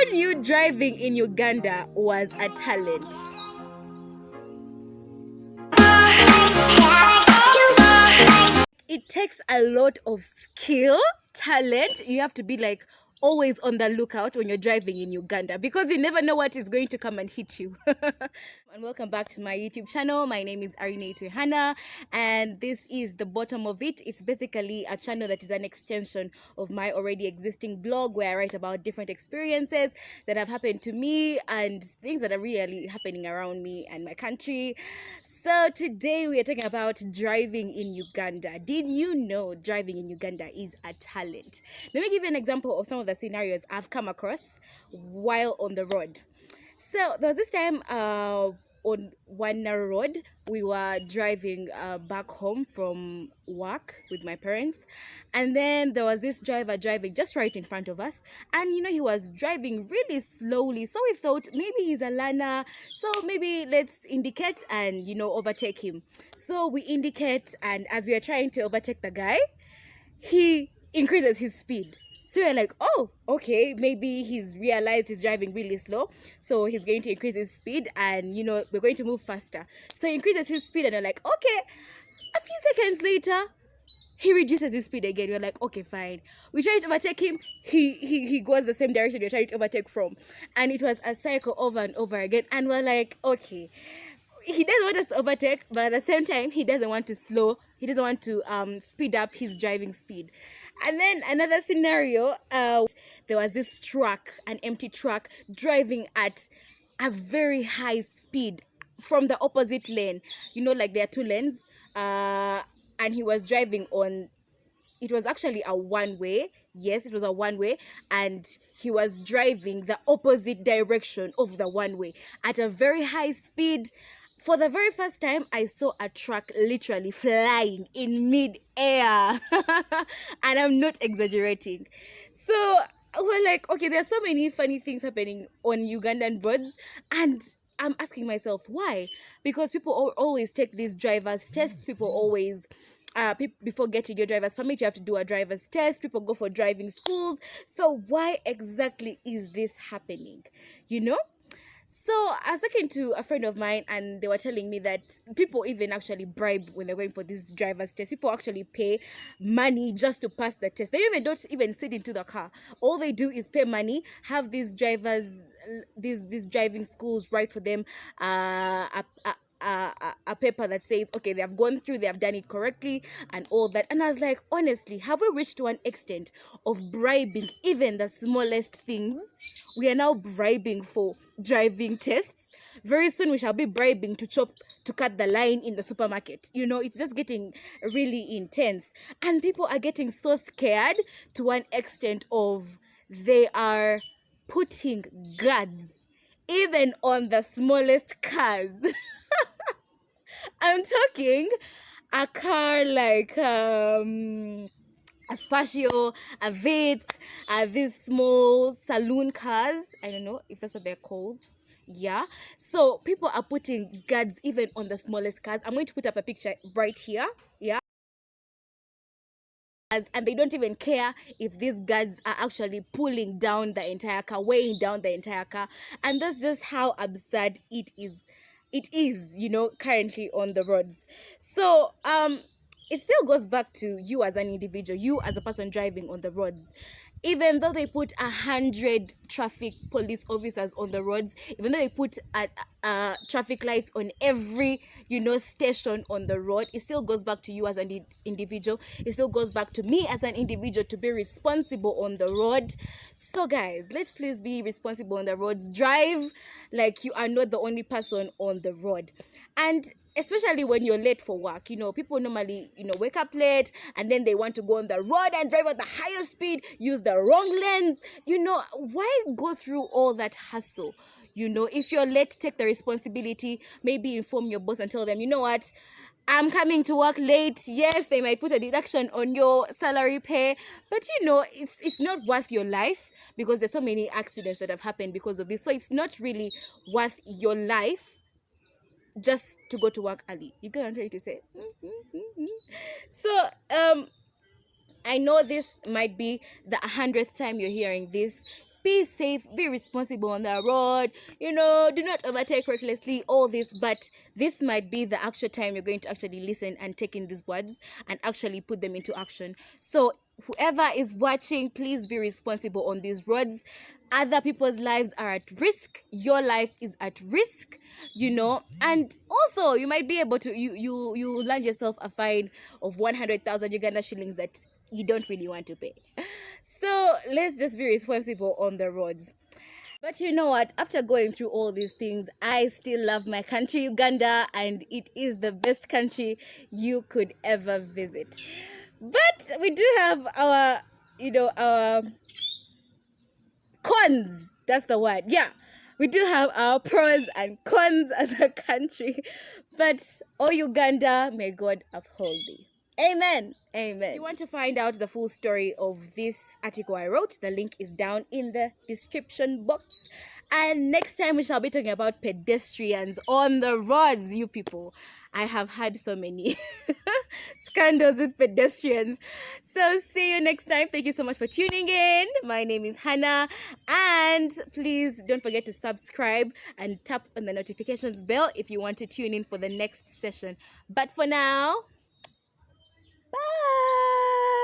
Who knew driving in Uganda was a talent? It takes a lot of skill, talent. You have to be like always on the lookout when you're driving in Uganda because you never know what is going to come and hit you. And welcome back to my YouTube channel. My name is Arinator Hannah, and this is the bottom of it. It's basically a channel that is an extension of my already existing blog where I write about different experiences that have happened to me and things that are really happening around me and my country. So today we are talking about driving in Uganda. Did you know driving in Uganda is a talent? Let me give you an example of some of the scenarios I've come across while on the road. So there was this time on one narrow road, we were driving back home from work with my parents, and then there was this driver driving just right in front of us, and he was driving really slowly. So we thought maybe he's a learner, so maybe let's indicate and overtake him. So we indicate, and as we are trying to overtake the guy, he increases his speed. So we're like, oh, okay, maybe he's realized he's driving really slow, so he's going to increase his speed, and we're going to move faster. So he increases his speed, and we're like, okay. A few seconds later, he reduces his speed again. We're like, okay, fine. We try to overtake him. He goes the same direction we're trying to overtake from, and it was a cycle over and over again. And we're like, okay, he doesn't want us to overtake, but at the same time he doesn't want to slow, he doesn't want to speed up his driving speed. And then another scenario, there was this truck, an empty truck, driving at a very high speed from the opposite lane. Like there are two lanes, and he was driving on, it was actually a one way. Yes, it was a one way, and he was driving the opposite direction of the one way at a very high speed. For the very first time, I saw a truck literally flying in mid-air. And I'm not exaggerating. So we're like, okay, there's so many funny things happening on Ugandan roads, and I'm asking myself why. Because people always take these driver's tests. People always before getting your driver's permit, you have to do a driver's test. People go for driving schools. So why exactly is this happening? So I was talking to a friend of mine, and they were telling me that people even actually bribe when they're going for this driver's test. People actually pay money just to pass the test. They don't even sit into the car. All they do is pay money, have these drivers, these driving schools write for them a paper that says, okay, they have gone through, they have done it correctly and all that. And I was like, honestly, have we reached to an extent of bribing even the smallest things? We are now bribing for driving tests. Very soon we shall be bribing to cut the line in the supermarket. It's just getting really intense, and people are getting so scared to an extent of they are putting guards even on the smallest cars. I'm talking a car like a Spatio, a Vitz, these small saloon cars. I don't know if that's what they're called. Yeah. So people are putting guards even on the smallest cars. I'm going to put up a picture right here. Yeah. And they don't even care if these guards are actually pulling down the entire car, weighing down the entire car. And that's just how absurd it is, currently on the roads. So it still goes back to you as an individual, you as a person driving on the roads. Even though they put 100 traffic police officers on the roads, even though they put traffic lights on every station on the road, it still goes back to you as an individual. It still goes back to me as an individual to be responsible on the road. So guys, let's please be responsible on the roads. Drive like you are not the only person on the road. And especially when you're late for work, people normally wake up late, and then they want to go on the road and drive at the higher speed, use the wrong lanes. Why go through all that hassle? If you're late, take the responsibility. Maybe inform your boss and tell them, you know what, I'm coming to work late. Yes, they might put a deduction on your salary pay, but it's not worth your life, because there's so many accidents that have happened because of this. So it's not really worth your life just to go to work early. You get what I'm trying to say? So I know this might be the 100th time you're hearing this. be safe, be responsible on the road, you know, do not overtake recklessly, all this. But this might be the actual time you're going to actually listen and take in these words and actually put them into action. So whoever is watching, please be responsible on these roads. Other people's lives are at risk, your life is at risk, you know. And also you might be able to you land yourself a fine of 100,000 Uganda shillings that you don't really want to pay. So let's just be responsible on the roads. But you know what? After going through all these things, I still love my country, Uganda, and it is the best country you could ever visit. But we do have our, you know, our cons. That's the word. Yeah. We do have our pros and cons as a country. But, oh Uganda, may God uphold thee. Amen. Amen. If you want to find out the full story of this article I wrote, the link is down in the description box. And next time we shall be talking about pedestrians on the roads, you people. I have had so many scandals with pedestrians. So see you next time. Thank you so much for tuning in. My name is Hannah. And please don't forget to subscribe and tap on the notifications bell if you want to tune in for the next session. But for now, bye.